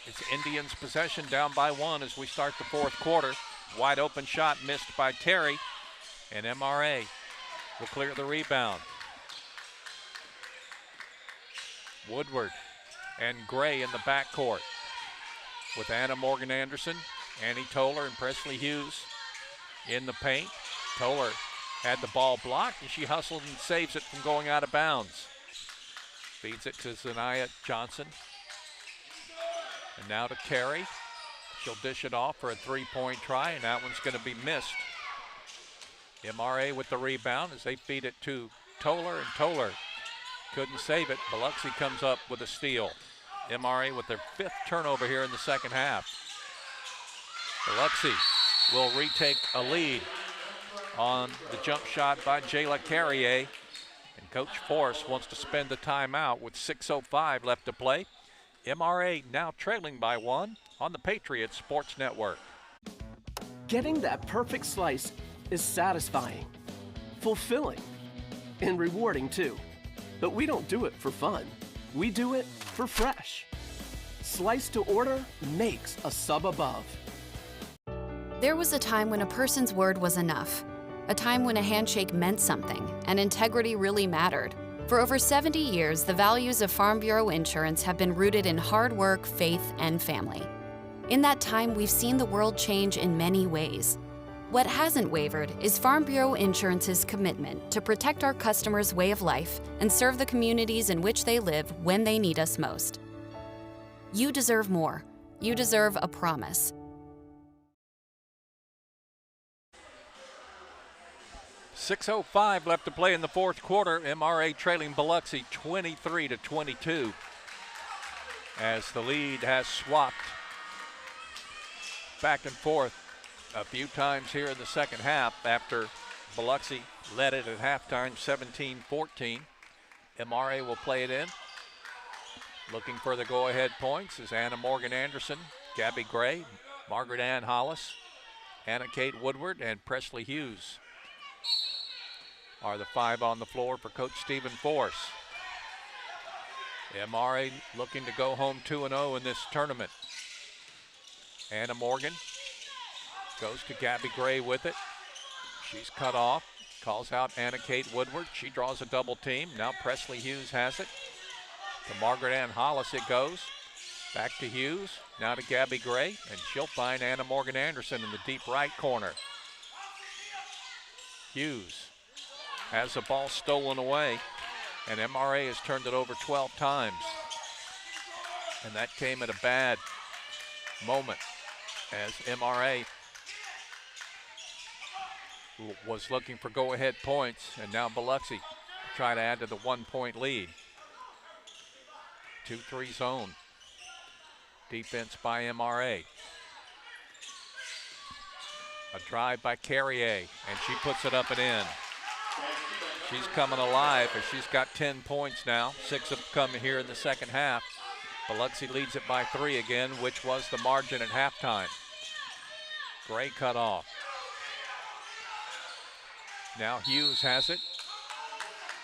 It's Indians possession, down by 1 as we start the fourth quarter. Wide open shot missed by Terry, and MRA will clear the rebound. Woodward and Gray in the backcourt with Anna Morgan Anderson, Annie Toller, and Presley Hughes in the paint. Toller had the ball blocked, and she hustled and saves it from going out of bounds. Feeds it to Zanaya Johnson. And now to Terry. She'll dish it off for a 3-point try, and that one's going to be missed. MRA with the rebound as they feed it to Toller, and Toller couldn't save it. Biloxi comes up with a steal. MRA with their 5th turnover here in the second half. Biloxi will retake a lead on the jump shot by Jayla Carrier. And Coach Force wants to spend the timeout with 6:05 left to play. MRA now trailing by 1 on the Patriot Sports Network. Getting that perfect slice is satisfying, fulfilling, and rewarding too. But we don't do it for fun. We do it for fresh. Slice to order makes a sub above. There was a time when a person's word was enough. A time when a handshake meant something and integrity really mattered. For over 70 years, the values of Farm Bureau Insurance have been rooted in hard work, faith, and family. In that time, we've seen the world change in many ways. What hasn't wavered is Farm Bureau Insurance's commitment to protect our customers' way of life and serve the communities in which they live when they need us most. You deserve more. You deserve a promise. .605 left to play in the fourth quarter. MRA trailing Biloxi 23-22. as the lead has swapped back and forth a few times here in the second half after Biloxi led it at halftime 17-14. MRA will play it in. Looking for the go-ahead points is Anna Morgan Anderson, Gabby Gray, Margaret Ann Hollis, Anna Kate Woodward, and Presley Hughes are the 5 on the floor for Coach Stephen Force. MRA looking to go home 2-0 in this tournament. Anna Morgan goes to Gabby Gray with it. She's cut off, calls out Anna Kate Woodward. She draws a double team. Now Presley Hughes has it. To Margaret Ann Hollis it goes. Back to Hughes, now to Gabby Gray, and she'll find Anna Morgan Anderson in the deep right corner. Hughes has the ball stolen away, and MRA has turned it over 12 times. And that came at a bad moment as MRA was looking for go-ahead points, and now Biloxi try to add to the 1-point lead. 2-3 zone. Defense by MRA. A drive by Carrier, and she puts it up and in. She's coming alive, and she's got 10 points now. 6 have come here in the second half. Biloxi leads it by 3 again, which was the margin at halftime. Gray cut off. Now Hughes has it,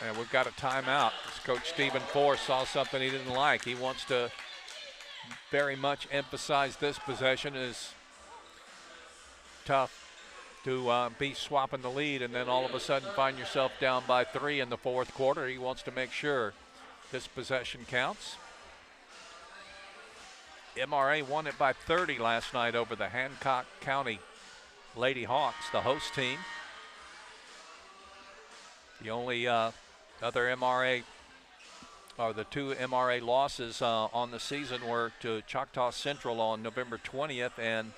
and we've got a timeout. Coach Stephen Force saw something he didn't like. He wants to very much emphasize this possession. Is tough to be swapping the lead and then all of a sudden find yourself down by 3 in the fourth quarter. He wants to make sure this possession counts. MRA won it by 30 last night over the Hancock County Lady Hawks, the host team. The only other MRA, or the 2 MRA losses on the season, were to Choctaw Central on November 20th and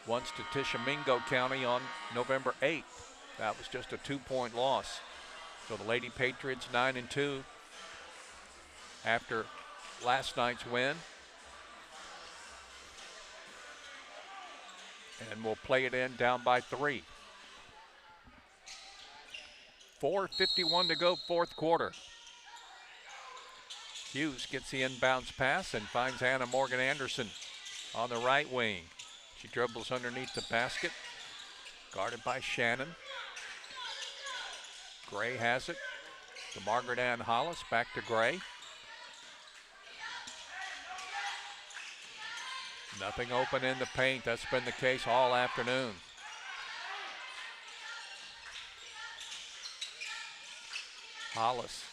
once to Tishomingo County on November 8th. That was just a 2-point loss. So the Lady Patriots 9-2 after last night's win. And we'll play it in down by 3. 4:51 to go, fourth quarter. Hughes gets the inbounds pass and finds Anna Morgan Anderson on the right wing. She dribbles underneath the basket, guarded by Shannon. Gray has it to Margaret Ann Hollis, back to Gray. Nothing open in the paint. That's been the case all afternoon. Hollis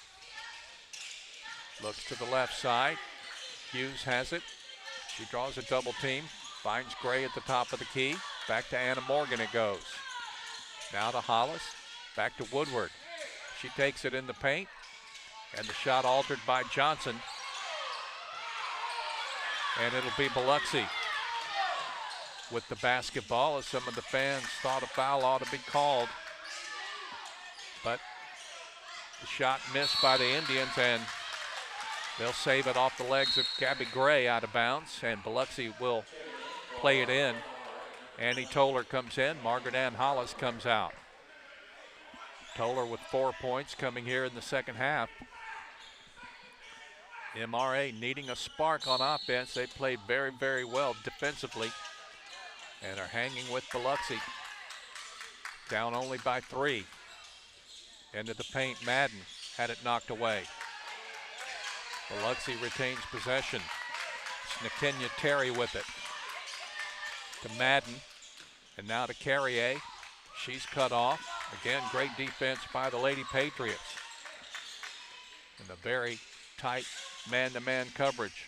looks to the left side. Hughes has it. She draws a double team. Finds Gray at the top of the key. Back to Anna Morgan it goes. Now to Hollis. Back to Woodward. She takes it in the paint. And the shot altered by Johnson. And it'll be Biloxi with the basketball, as some of the fans thought a foul ought to be called. But the shot missed by the Indians, and they'll save it off the legs of Gabby Gray out of bounds, and Biloxi will play it in. Annie Toller comes in, Margaret Ann Hollis comes out. Toller with 4 points coming here in the second half. MRA needing a spark on offense. They played very, very well defensively and are hanging with Biloxi. Down only by 3. Into the paint, Madden had it knocked away. Biloxi retains possession. It's Nakenya Terry with it. To Madden, and now to Carrier. She's cut off. Again, great defense by the Lady Patriots. And a very tight man-to-man coverage.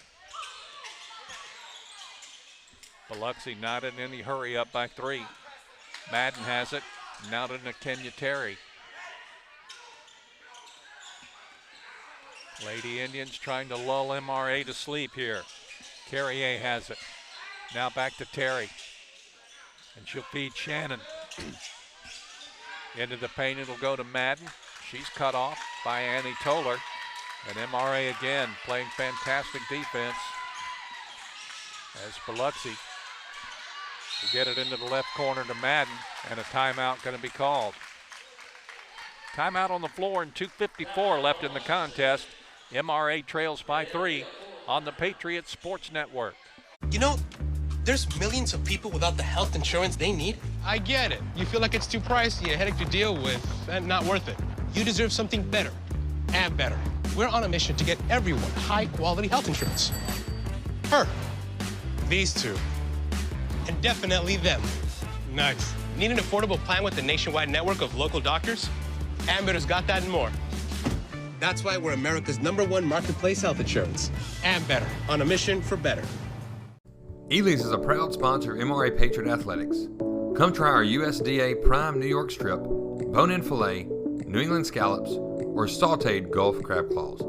Biloxi not in any hurry, up by 3. Madden has it, now to Nakenya Terry. Lady Indians trying to lull MRA to sleep here. Carrier has it. Now back to Terry. And she'll feed Shannon. Into the paint, it'll go to Madden. She's cut off by Annie Toller. And MRA again playing fantastic defense as Biloxi will get it into the left corner to Madden, and a timeout going to be called. Timeout on the floor and 2:54 left in the contest. MRA trails by 3 on the Patriot Sports Network. You know, there's millions of people without the health insurance they need. I get it. You feel like it's too pricey, a headache to deal with, and not worth it. You deserve something better and better. We're on a mission to get everyone high-quality health insurance. Her, These two, and definitely them. nice. Need an affordable plan with a nationwide network of local doctors? Ambitter's got that and more. That's why we're America's #1 marketplace health insurance. And better. On a mission for better. Ely's is a proud sponsor of MRA Patriot Athletics. Come try our USDA Prime New York Strip, bone-in filet, New England scallops, or sauteed Gulf crab claws.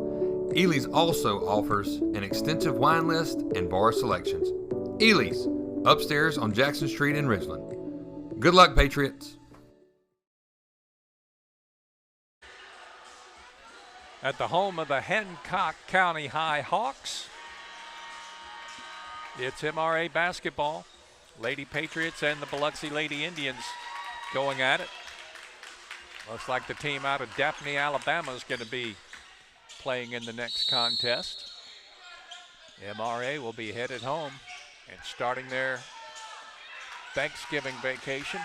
Ely's also offers an extensive wine list and bar selections. Ely's, upstairs on Jackson Street in Ridgeland. Good luck, Patriots. At the home of the Hancock County High Hawks, it's MRA basketball. Lady Patriots and the Biloxi Lady Indians going at it. Looks like the team out of Daphne, Alabama is going to be playing in the next contest. MRA will be headed home and starting their Thanksgiving vacation.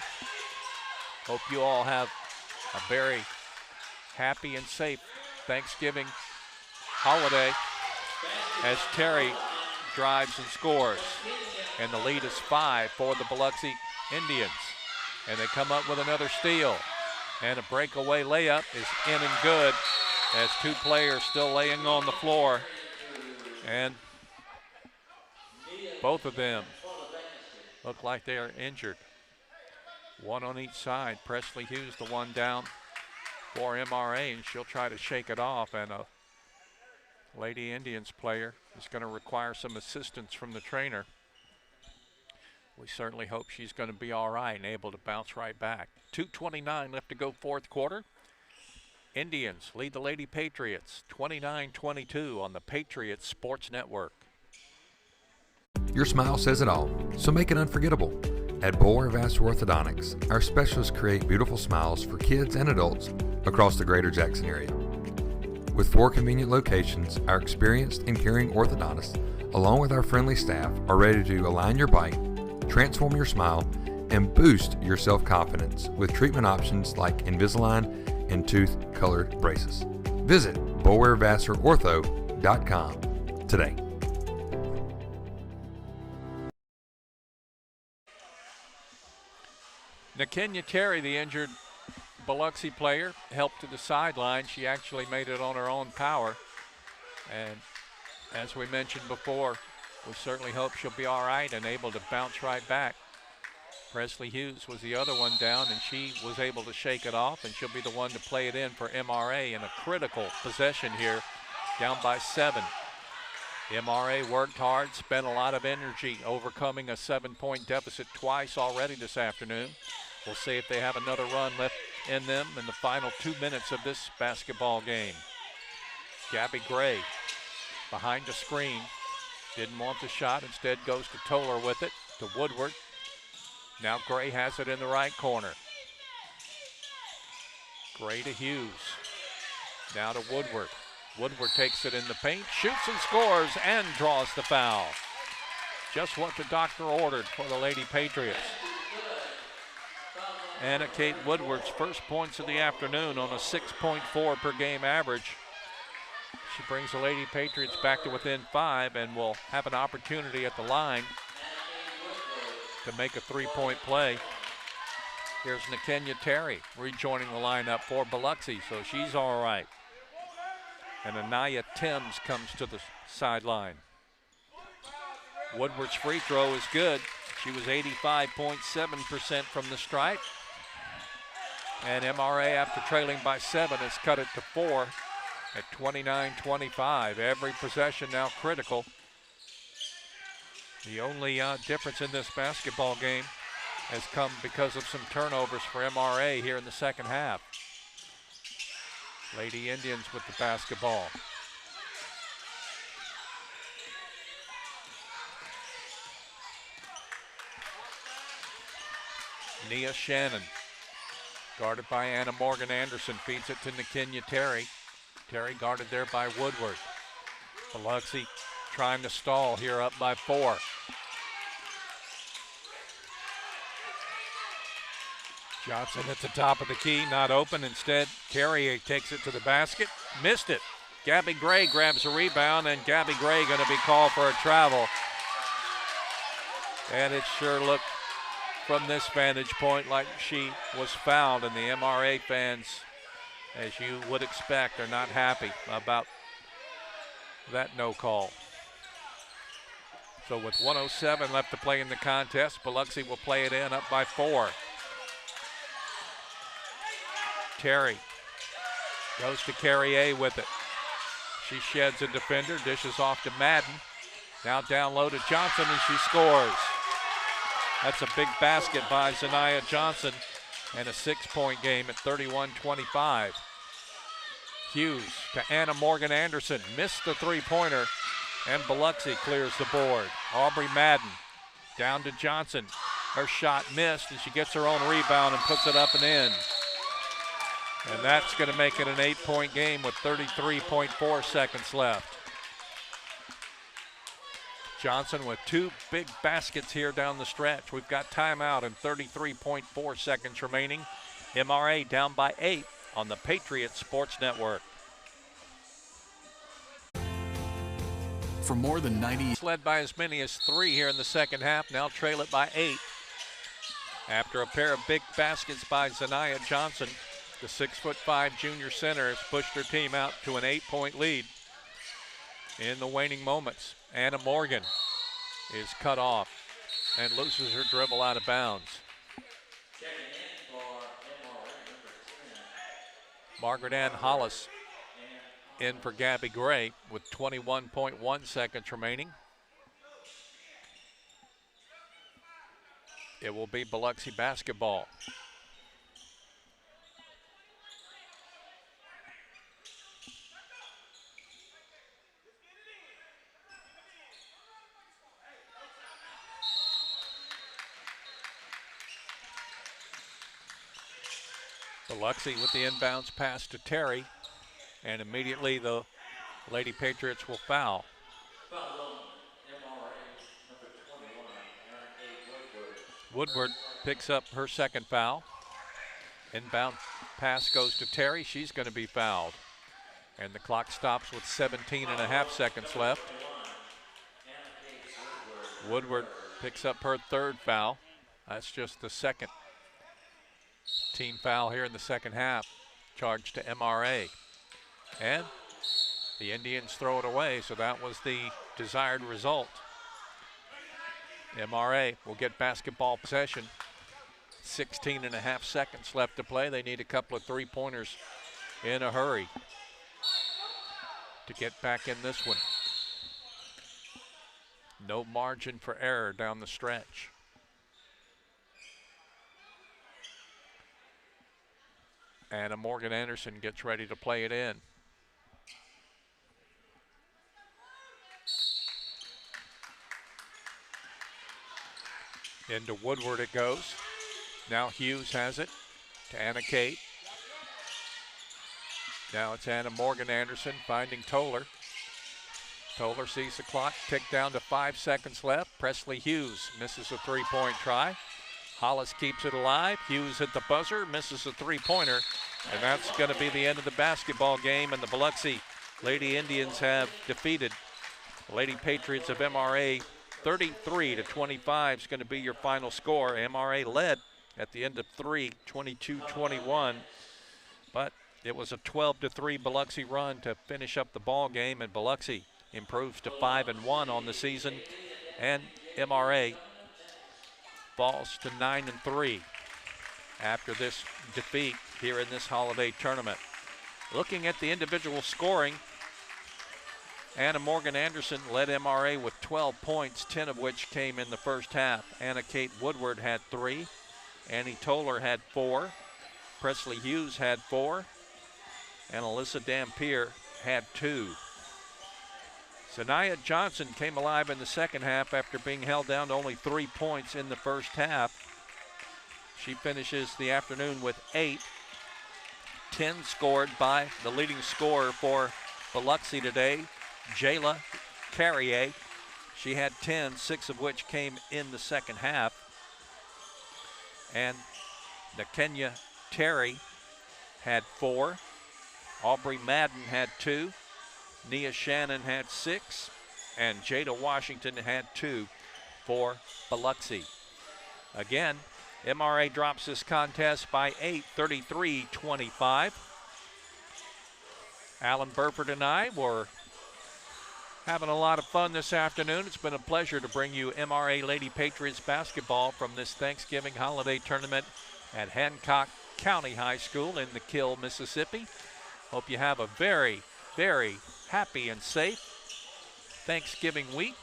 Hope you all have a very happy and safe Thanksgiving holiday as Terry drives and scores. And the lead is 5 for the Biloxi Indians. And they come up with another steal. And a breakaway layup is in and good as two players still laying on the floor. And both of them look like they are injured. One on each side. Presley Hughes, the one down for MRA, and she'll try to shake it off. And a Lady Indians player is going to require some assistance from the trainer. We certainly hope she's going to be all right and able to bounce right back. 2:29 left to go fourth quarter. Indians lead the Lady Patriots 29-22 on the Patriot Sports Network. Your smile says it all, so make it unforgettable. At Bower Vassar Orthodontics, our specialists create beautiful smiles for kids and adults across the greater Jackson area. With 4 convenient locations, our experienced and caring orthodontists, along with our friendly staff, are ready to align your bite, transform your smile, and boost your self-confidence with treatment options like Invisalign and tooth-colored braces. Visit BowerVassarOrtho.com today. Nakenya Terry, the injured Biloxi player, helped to the sideline. She actually made it on her own power. And as we mentioned before, we certainly hope she'll be all right and able to bounce right back. Presley Hughes was the other one down, and she was able to shake it off, and she'll be the one to play it in for MRA in a critical possession here, down by 7. MRA worked hard, spent a lot of energy overcoming a 7-point deficit twice already this afternoon. We'll see if they have another run left in them in the final 2 minutes of this basketball game. Gabby Gray behind the screen. Didn't want the shot, instead goes to Toller with it, to Woodward. Now Gray has it in the right corner. Gray to Hughes. Now to Woodward. Woodward takes it in the paint, shoots and scores, and draws the foul. Just what the doctor ordered for the Lady Patriots. Anna Kate Woodward's first points of the afternoon on a 6.4 per game average. She brings the Lady Patriots back to within 5 and will have an opportunity at the line to make a 3-point play. Here's Nakenya Terry rejoining the lineup for Biloxi, so she's all right. And Anaya Timms comes to the sideline. Woodward's free throw is good. She was 85.7% from the stripe. And MRA, after trailing by 7, has cut it to 4 at 29-25. Every possession now critical. The only difference in this basketball game has come because of some turnovers for MRA here in the second half. Lady Indians with the basketball. Nia Shannon, guarded by Anna Morgan Anderson, feeds it to Nakinya Terry. Terry guarded there by Woodward. Biloxi trying to stall here, up by 4. Johnson at the top of the key, not open. Instead, Carrier takes it to the basket. Missed it. Gabby Gray grabs a rebound, and Gabby Gray going to be called for a travel. And it sure looked from this vantage point like she was fouled, and the MRA fans, as you would expect, are not happy about that no call. So with 1:07 left to play in the contest, Biloxi will play it in, up by 4. Terry goes to Carrier with it. She sheds a defender, dishes off to Madden. Now down low to Johnson, and she scores. That's a big basket by Zanaya Johnson, and a 6-point game at 31-25. Hughes to Anna Morgan Anderson, missed the three-pointer, and Biloxi clears the board. Aubrey Madden down to Johnson. Her shot missed, and she gets her own rebound and puts it up and in. And that's going to make it an 8-point game with 33.4 seconds left. Johnson with 2 big baskets here down the stretch. We've got timeout and 33.4 seconds remaining. MRA down by 8 on the Patriot Sports Network. For more than 90. Led by as many as 3 here in the second half, now trail it by 8. After a pair of big baskets by Zanaya Johnson, the 6'5" junior center has pushed her team out to an 8-point lead. In the waning moments, Anna Morgan is cut off and loses her dribble out of bounds. Margaret Ann Hollis in for Gabby Gray with 21.1 seconds remaining. It will be Biloxi basketball. Biloxi with the inbounds pass to Terry, and immediately the Lady Patriots will foul. Woodward picks up her second foul. Inbound pass goes to Terry. She's going to be fouled. And the clock stops with 17.5 seconds left. Woodward picks up her third foul. That's just the second team foul here in the second half, charged to MRA. And the Indians throw it away, so that was the desired result. MRA will get basketball possession. 16.5 seconds left to play. They need a couple of three-pointers in a hurry to get back in this one. No margin for error down the stretch. Anna Morgan Anderson gets ready to play it in. Into Woodward it goes. Now Hughes has it to Anna Kate. Now it's Anna Morgan Anderson finding Toller. Toller sees the clock tick down to 5 seconds left. Presley Hughes misses a three-point try. Hollis keeps it alive. Hughes at the buzzer, misses a three-pointer, and that's going to be the end of the basketball game, and the Biloxi Lady Indians have defeated the Lady Patriots of MRA 33-25 is going to be your final score. MRA led at the end of 3, 22-21, but it was a 12-3 Biloxi run to finish up the ball game, and Biloxi improves to 5-1 on the season, and MRA falls to 9-3 after this defeat here in this holiday tournament. Looking at the individual scoring, Anna Morgan Anderson led MRA with 12 points, 10 of which came in the first half. Anna Kate Woodward had 3. Annie Toller had 4. Presley Hughes had 4. And Alyssa Dampier had 2. Zanaya Johnson came alive in the second half after being held down to only 3 points in the first half. She finishes the afternoon with 8. 10 scored by the leading scorer for Biloxi today, Jayla Carrier. She had 10, 6 of which came in the second half. And Nakenya Terry had 4. Aubrey Madden had 2. Nia Shannon had 6. And Jada Washington had 2 for Biloxi. Again, MRA drops this contest by 8, 33-25. Alan Burford and I were having a lot of fun this afternoon. It's been a pleasure to bring you MRA Lady Patriots basketball from this Thanksgiving holiday tournament at Hancock County High School in McKill, Mississippi. Hope you have a very, very happy and safe Thanksgiving week.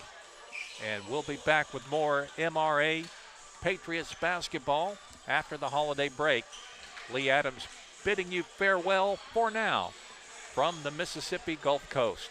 And we'll be back with more MRA Patriots basketball after the holiday break. Lee Adams bidding you farewell for now from the Mississippi Gulf Coast.